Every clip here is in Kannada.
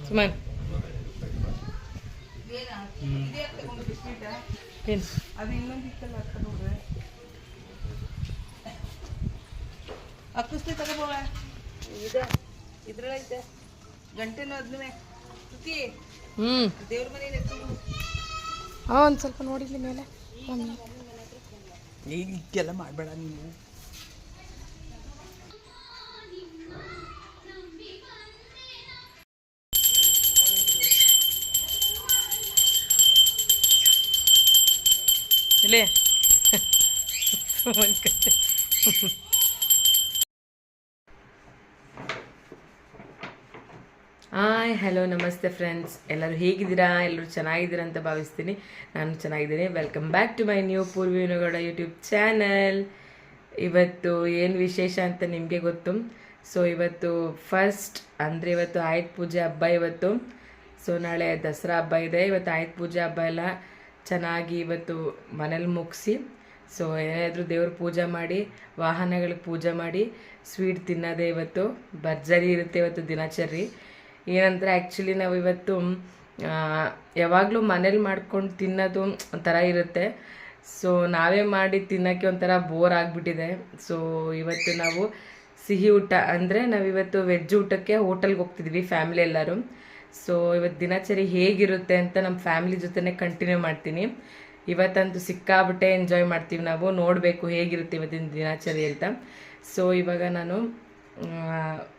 ಸುಮನ್ ಅದು ಇನ್ನೊಂದಿತ್ತಲ್ಲ ತಗೊಂಡ್ರೆ ಅಕ್ಕಸ್ತಿ ತಗೋಬೋವ ಇದೆ ಇದ್ರಲ್ಲೈತೆ ಗಂಟೆನೂ ಅದನ್ನೇ ಸುತ್ತಿ ದೇವ್ರ ಮನೆ ಒಂದು ಸ್ವಲ್ಪ ನೋಡಿದ್ಲಿ ಮೇಲೆ ಈಗೆಲ್ಲ ಮಾಡಬೇಡ ನೀನು. ಇಲ್ಲೇ ಸುಮನ್ ಕತೆ. ಹಾಯ್ ಹಲೋ ನಮಸ್ತೆ ಫ್ರೆಂಡ್ಸ್, ಎಲ್ಲರೂ ಹೇಗಿದ್ದೀರಾ? ಎಲ್ಲರೂ ಚೆನ್ನಾಗಿದ್ದೀರಾ ಅಂತ ಭಾವಿಸ್ತೀನಿ. ನಾನು ಚೆನ್ನಾಗಿದ್ದೀನಿ. Welcome back to my new Poorvi Vinu Gowda YouTube channel. ಇವತ್ತು ಏನು ವಿಶೇಷ ಅಂತ ನಿಮಗೆ ಗೊತ್ತು. ಸೊ ಇವತ್ತು ಫಸ್ಟ್ ಅಂದರೆ ಇವತ್ತು ಆಯುಧ ಪೂಜೆ ಹಬ್ಬ ಇವತ್ತು. ಸೊ ನಾಳೆ ದಸರಾ ಹಬ್ಬ ಇದೆ. ಇವತ್ತು ಆಯುಧ ಪೂಜೆ ಹಬ್ಬ ಎಲ್ಲ ಚೆನ್ನಾಗಿ ಇವತ್ತು ಮನೇಲಿ ಮುಗಿಸಿ, ಸೊ ಏನಾದರೂ ದೇವ್ರ ಪೂಜೆ ಮಾಡಿ, ವಾಹನಗಳಿಗೆ ಪೂಜೆ ಮಾಡಿ, ಸ್ವೀಟ್ ತಿನ್ನೋದೇ ಇವತ್ತು ಭರ್ಜರಿ ಇರುತ್ತೆ ಇವತ್ತು ದಿನಚರಿ. ಏನಂದರೆ ಆ್ಯಕ್ಚುಲಿ ನಾವು ಇವತ್ತು ಯಾವಾಗಲೂ ಮನೇಲಿ ಮಾಡ್ಕೊಂಡು ತಿನ್ನೋದು ಒಂಥರ ಇರುತ್ತೆ. ಸೊ ನಾವೇ ಮಾಡಿ ತಿನ್ನೋಕ್ಕೆ ಒಂಥರ ಬೋರ್ ಆಗಿಬಿಟ್ಟಿದೆ. ಸೊ ಇವತ್ತು ನಾವು ಸಿಹಿ ಊಟ ಅಂದರೆ ನಾವಿವತ್ತು ವೆಜ್ ಊಟಕ್ಕೆ ಹೋಟೆಲ್ಗೆ ಹೋಗ್ತಿದ್ವಿ ಫ್ಯಾಮಿಲಿ ಎಲ್ಲರೂ. ಸೊ ಇವತ್ತು ದಿನಚರಿ ಹೇಗಿರುತ್ತೆ ಅಂತ ನಮ್ಮ ಫ್ಯಾಮಿಲಿ ಜೊತೆನೇ ಕಂಟಿನ್ಯೂ ಮಾಡ್ತೀನಿ. ಇವತ್ತಂತೂ ಸಿಕ್ಕಾಬಿಟ್ಟೆ ಎಂಜಾಯ್ ಮಾಡ್ತೀವಿ ನಾವು. ನೋಡಬೇಕು ಹೇಗಿರುತ್ತೆ ಇವತ್ತಿನ ದಿನಚರಿ ಅಂತ. ಸೊ ಇವಾಗ ನಾನು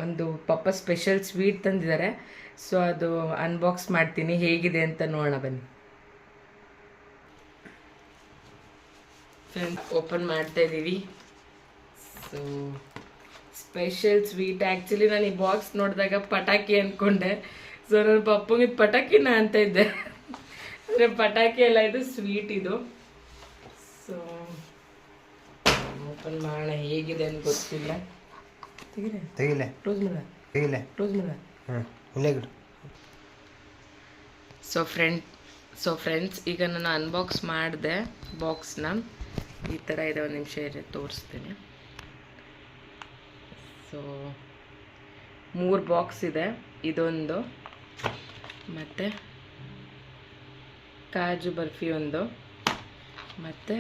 ಒಂದು ಪಪ್ಪ ಸ್ಪೆಷಲ್ ಸ್ವೀಟ್ ತಂದಿದ್ದಾರೆ. ಸೊ ಅದು ಅನ್ಬಾಕ್ಸ್ ಮಾಡ್ತೀನಿ, ಹೇಗಿದೆ ಅಂತ ನೋಡೋಣ ಬನ್ನಿ ಫ್ರೆಂಡ್ಸ್. ಓಪನ್ ಮಾಡ್ತಾ ಇದ್ದೀವಿ. So special sweet. ಆ್ಯಕ್ಚುಲಿ ನಾನು ಈ ಬಾಕ್ಸ್ ನೋಡಿದಾಗ ಪಟಾಕಿ ಅಂದ್ಕೊಂಡೆ. ಸೊ ನನ್ನ ಪಪ್ಪಂಗೆ ಪಟಾಕಿನ ಅಂತ ಇದ್ದೆ, ಅಂದರೆ ಪಟಾಕಿ ಎಲ್ಲ ಇದು ಸ್ವೀಟ್ ಇದು. ಸೊ ಓಪನ್ ಮಾಡೋಣ, ಹೇಗಿದೆ ಅಂತ ಗೊತ್ತಿಲ್ಲ. ತೆಗಿಲೆ ಕ್ಲೋಸ್ ಮಾಡ, ತೆಗಿಲೆ ಕ್ಲೋಸ್ ಮಾಡ. ಇಲ್ಲೇ ಬಿಡು. ಸೊ ಫ್ರೆಂಡ್ಸ್ ಈಗ ನಾನು ಅನ್ಬಾಕ್ಸ್ ಮಾಡಿದೆ ಬಾಕ್ಸ್ನ. ಈ ಥರ ಇದೆ, ಒಂದು ನಿಮಿಷ ಇದೆ ತೋರಿಸ್ತೀನಿ. ಸೊ 3 ಬಾಕ್ಸ್ ಇದೆ. ಇದೊಂದು, ಮತ್ತು ಕಾಜು ಬರ್ಫಿ ಒಂದು, ಮತ್ತು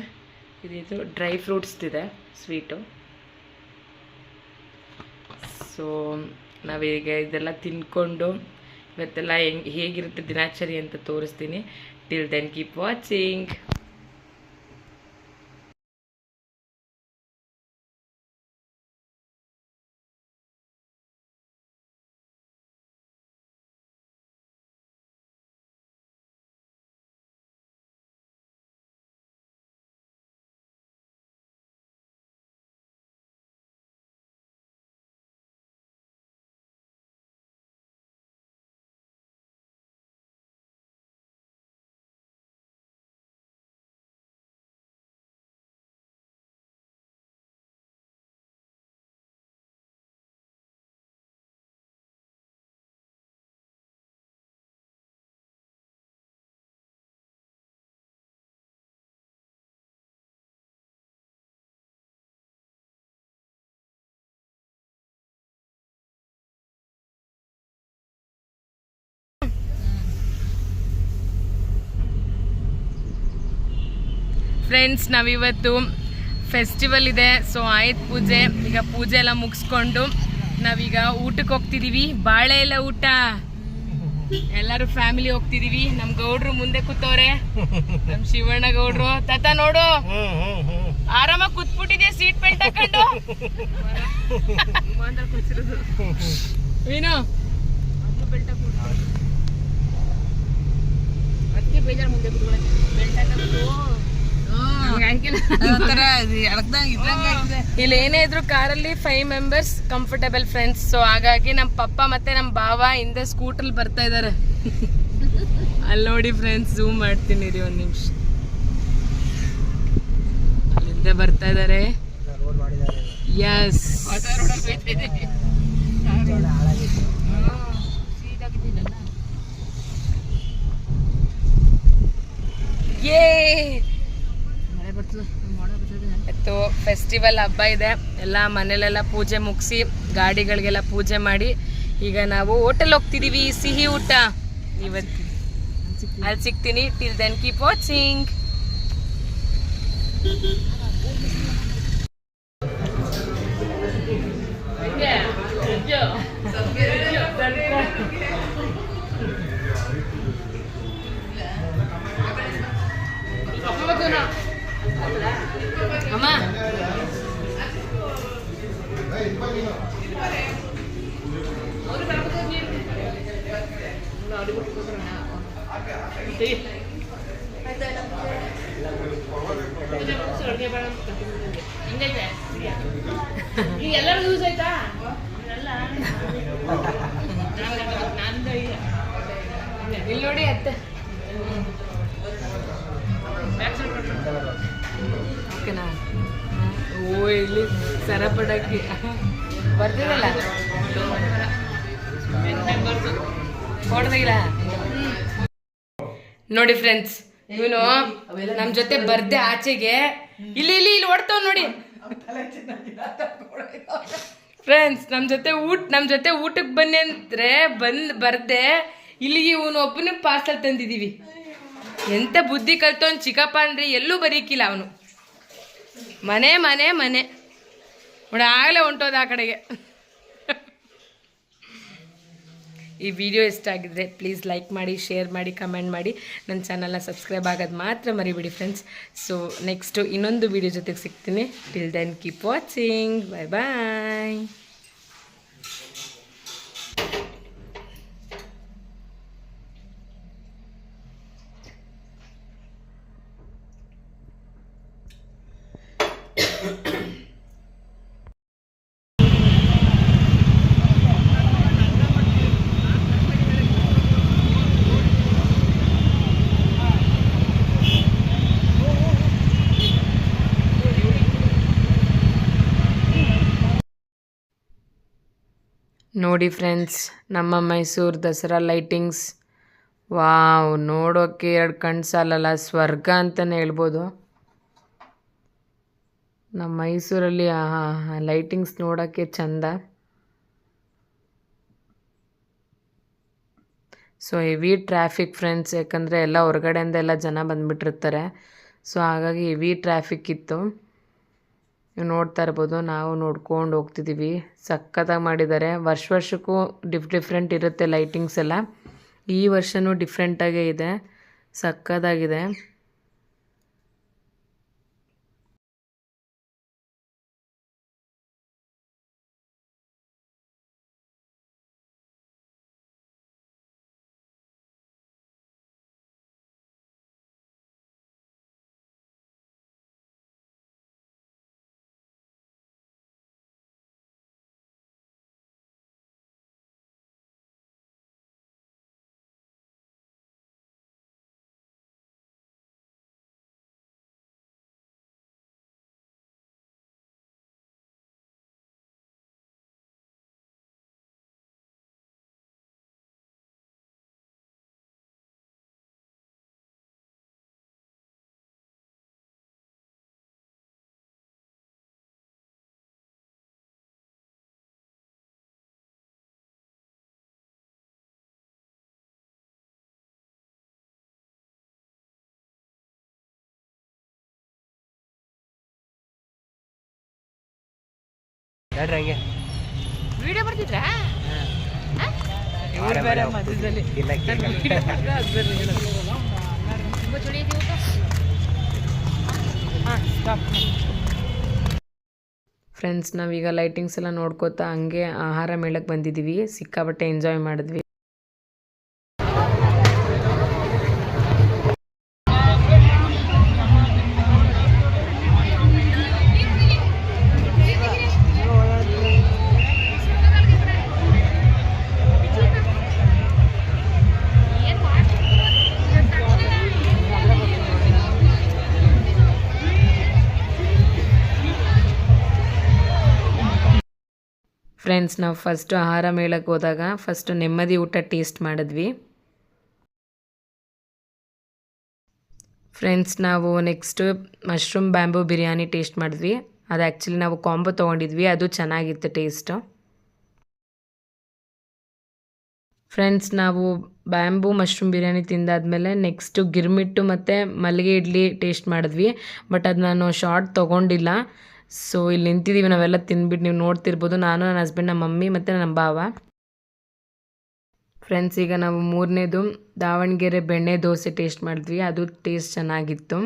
ಇದು ಡ್ರೈ ಫ್ರೂಟ್ಸ್ದಿದೆ ಸ್ವೀಟು. ಸೊ ನಾವೀಗ ಇದೆಲ್ಲ ತಿನ್ಕೊಂಡು ಇವತ್ತೆಲ್ಲ ಹೇಗಿರುತ್ತೆ ದಿನಾಚರಿ ಅಂತ ತೋರಿಸ್ತೀನಿ. Till then keep watching. Friends ನಾವಿವತ್ತು ಫೆಸ್ಟಿವಲ್ ಇದೆ. ಸೊ ಆಯುಧ ಪೂಜೆ, ಈಗ ಪೂಜೆ ಎಲ್ಲ ಮುಗಿಸ್ಕೊಂಡು ನಾವೀಗ ಊಟಕ್ಕೆ ಹೋಗ್ತಿದೀವಿ. ಬಾಳೆ ಎಲ್ಲ ಊಟ, ಎಲ್ಲರೂ ಫ್ಯಾಮಿಲಿ ಹೋಗ್ತಿದೀವಿ. ನಮ್ ಗೌಡ್ರು ಮುಂದೆ ಕೂತವ್ರೆ, ನಮ್ ಶಿವಣ್ಣ ಗೌಡ್ರು. ತಾತ ನೋಡು, ಆರಾಮಾಗಿ ಕೂತ್ಬಿಟ್ಟಿದ್ಯಾ ಸೀಟ್ ಬೆಲ್ಟ್ ಹಾಕೊಂಡು. ವೀನು ಅದಕ್ಕೆ ಬೇಜಾರು, ಮುಂದೆ ಬೆಲ್ಟ್ ಹಾಕೊಂಡು ಇಲ್ಲಿ ಏನೇ ಇದ್ರು ಕಾರಲ್ಲಿ 5 ಮೆಂಬರ್ಸ್ ಕಂಫರ್ಟಬಲ್ ಫ್ರೆಂಡ್ಸ್. ಸೊ ಹಾಗಾಗಿ ನಮ್ಮ ಪಪ್ಪ ಮತ್ತೆ ನಮ್ಮ ಭಾವ ಹಿಂದೆ ಸ್ಕೂಟರ್ ಬರ್ತಾ ಇದಾರೆ. ಅಲ್ಲಿ ನೋಡಿ ಫ್ರೆಂಡ್ಸ್, ಝೂಮ್ ಮಾಡ್ತೀನಿ ರೀ ಒಂದ್ ನಿಮಿಷ. ಅಲ್ಲಿಂದ ಬರ್ತಾ ಇದಾರೆ. ಯಸ್, ಯೇ ಇವತ್ತು ಫೆಸ್ಟಿವಲ್ ಹಬ್ಬ ಇದೆ. ಎಲ್ಲ ಮನೇಲೆಲ್ಲ ಪೂಜೆ ಮುಗಿಸಿ ಗಾಡಿಗಳಿಗೆಲ್ಲ ಪೂಜೆ ಮಾಡಿ ಈಗ ನಾವು ಹೋಟೆಲ್ ಹೋಗ್ತಿದೀವಿ. ಸಿಹಿ ಊಟ ಇವತ್ತು ಅಲ್ಲಿ ಸಿಗ್ತೀನಿ. Till then keep watching. ಅಮ್ಮ ಎಲ್ಲರೂ ಯೂಸ್ ಆಯ್ತಾ? ಇಲ್ಲಿ ನೋಡಿ ಅತ್ತೆ. ಓಕೆನಾ? ಓ ಇಲ್ಲಿ ಸರ ಪಡಕ್ಕೆ ಬರ್ತಿದಲ್ಲ ಕೊಡ್ದಿಲ್ಲ ನೋಡಿ ಫ್ರೆಂಡ್ಸ್. ಇವನು ನಮ್ ಜೊತೆ ಬರ್ದೆ ಆಚೆಗೆ ಇಲ್ಲಿ ಇಲ್ಲಿ ಇಲ್ಲಿ ಓಡ್ತಾವ್ ನೋಡಿ ಫ್ರೆಂಡ್ಸ್. ನಮ್ ಜೊತೆ ಊಟಕ್ಕೆ ಬನ್ನಿ ಅಂದ್ರೆ ಬರ್ದೆ ಇಲ್ಲಿಗೆ ಇವನು ಒಬ್ಬನ ಪಾರ್ಸಲ್ ತಂದಿದೀವಿ. ಎಂತ ಬುದ್ಧಿ ಕಲ್ತವನ್ ಚಿಕ್ಕಪ್ಪ ಅಂದ್ರೆ ಎಲ್ಲೂ ಬರೀಕಿಲ್ಲ ಅವನು. ಮನೆ ಮನೆ ಮನೆ ನೋಡ ಆಗಲೇ ಹೊಂಟೋದ ಆ ಕಡೆಗೆ. ಈ ವಿಡಿಯೋ ಇಷ್ಟ ಆಗಿದ್ರೆ ಪ್ಲೀಸ್ ಲೈಕ್ ಮಾಡಿ, ಶೇರ್ ಮಾಡಿ, ಕಮೆಂಟ್ ಮಾಡಿ. ನನ್ನ ಚಾನಲ್ನ ಸಬ್ಸ್ಕ್ರೈಬ್ ಆಗೋದು ಮಾತ್ರ ಮರಿಬೇಡಿ ಫ್ರೆಂಡ್ಸ್. ಸೊ ನೆಕ್ಸ್ಟು ಇನ್ನೊಂದು ವಿಡಿಯೋ ಜೊತೆಗೆ ಸಿಗ್ತೀನಿ. Till then keep watching. Bye bye. ನೋಡಿ ಫ್ರೆಂಡ್ಸ್, ನಮ್ಮ ಮೈಸೂರು ದಸರಾ ಲೈಟಿಂಗ್ಸ್. ವಾವ್, ನೋಡೋಕ್ಕೆ ಎರಡು ಕಣ್ಣು ಸಾಲಲ್ಲ, ಸ್ವರ್ಗ ಅಂತಲೇ ಹೇಳ್ಬೋದು. ನಮ್ಮ ಮೈಸೂರಲ್ಲಿ ಲೈಟಿಂಗ್ಸ್ ನೋಡೋಕ್ಕೆ ಚಂದ. ಸೊ ಹೆವಿ ಟ್ರಾಫಿಕ್ ಫ್ರೆಂಡ್ಸ್, ಯಾಕಂದರೆ ಎಲ್ಲ ಹೊರಗಡೆಯಿಂದ ಎಲ್ಲ ಜನ ಬಂದುಬಿಟ್ಟಿರ್ತಾರೆ. ಸೊ ಹಾಗಾಗಿ ಹೆವಿ ಟ್ರಾಫಿಕ್ ಇತ್ತು. ನೀವು ನೋಡ್ತಾ ಇರ್ಬೋದು, ನಾವು ನೋಡ್ಕೊಂಡು ಹೋಗ್ತಿದ್ದೀವಿ. ಸಖತ್ತಾಗಿ ಮಾಡಿದ್ದಾರೆ. ವರ್ಷಕ್ಕೂ ಡಿಫ್ರೆಂಟ್ ಇರುತ್ತೆ ಲೈಟಿಂಗ್ಸ್ ಎಲ್ಲ. ಈ ವರ್ಷವೂ ಡಿಫ್ರೆಂಟಾಗೇ ಇದೆ, ಸಖತ್ತಾಗಿದೆ. ಹಂಗೆ ವಿಡಿಯೋ ಬರ್ತಿದ್ರಾ? ಫ್ರೆಂಡ್ಸ್, ನಾವೀಗ ಲೈಟಿಂಗ್ಸ್ ಎಲ್ಲ ನೋಡ್ಕೋತಾ ಹಂಗೆ ಆಹಾರ ಮೇಳಕ್ಕೆ ಬಂದಿದ್ದೀವಿ. ಸಿಕ್ಕಾಪಟ್ಟೆ ಎಂಜಾಯ್ ಮಾಡಿದ್ವಿ. ಫ್ರೆಂಡ್ಸ್, ನಾವು ಫಸ್ಟು ಆಹಾರ ಮೇಳಕ್ಕೆ ಹೋದಾಗ ಫಸ್ಟು ನೆಮ್ಮದಿ ಊಟ ಟೇಸ್ಟ್ ಮಾಡಿದ್ವಿ. ಫ್ರೆಂಡ್ಸ್, ನಾವು next mushroom bamboo biryani taste ಮಾಡಿದ್ವಿ. ಅದು ಆ್ಯಕ್ಚುಲಿ ನಾವು ಕಾಂಬೋ ತೊಗೊಂಡಿದ್ವಿ, ಅದು ಚೆನ್ನಾಗಿತ್ತು ಟೇಸ್ಟು. ಫ್ರೆಂಡ್ಸ್, ನಾವು ಬ್ಯಾಂಬೂ ಮಶ್ರೂಮ್ ಬಿರಿಯಾನಿ ತಿಂದಾದ್ಮೇಲೆ ನೆಕ್ಸ್ಟು ಗಿರ್ಮಿಟ್ಟು ಮತ್ತು ಮಲ್ಲಿಗೆ ಇಡ್ಲಿ ಟೇಸ್ಟ್ ಮಾಡಿದ್ವಿ. ಬಟ್ ಅದು ನಾನು ಶಾರ್ಟ್ ತೊಗೊಂಡಿಲ್ಲ. ಸೊ ಇಲ್ಲಿ ನಿಂತಿದ್ದೀವಿ ನಾವೆಲ್ಲ ತಿಂದ್ಬಿಟ್ಟು, ನೀವು ನೋಡ್ತಿರ್ಬೋದು. ನಾನು, ನನ್ನ ಹಸ್ಬೆಂಡ್, ನಮ್ಮ ಮಮ್ಮಿ ಮತ್ತು ನಮ್ಮ ಭಾವ. ಫ್ರೆಂಡ್ಸ್, ಈಗ ನಾವು ಮೂರನೇದು ದಾವಣಗೆರೆ ಬೆಣ್ಣೆ ದೋಸೆ ಟೇಸ್ಟ್ ಮಾಡಿದ್ವಿ. ಅದು ಟೇಸ್ಟ್ ಚೆನ್ನಾಗಿತ್ತು.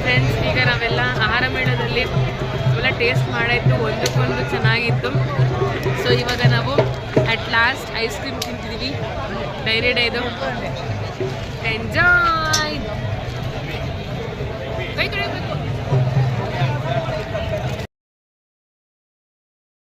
ಫ್ರೆಂಡ್ಸ್, ಈಗ ನಾವೆಲ್ಲ ಆಹಾರ ಮೇಳದಲ್ಲಿ ಎಲ್ಲ ಟೇಸ್ಟ್ ಮಾಡಾಯಿತು. ಒಂದಕ್ಕೊಂದು ಚೆನ್ನಾಗಿತ್ತು. ಸೊ ಇವಾಗ ನಾವು ಅಟ್ ಲಾಸ್ಟ್ ಐಸ್ ಕ್ರೀಮ್ ತಿಂತಿದ್ದೀವಿ. ಡೈರಿ ಡೇದು ಎಂಜಾಯ್.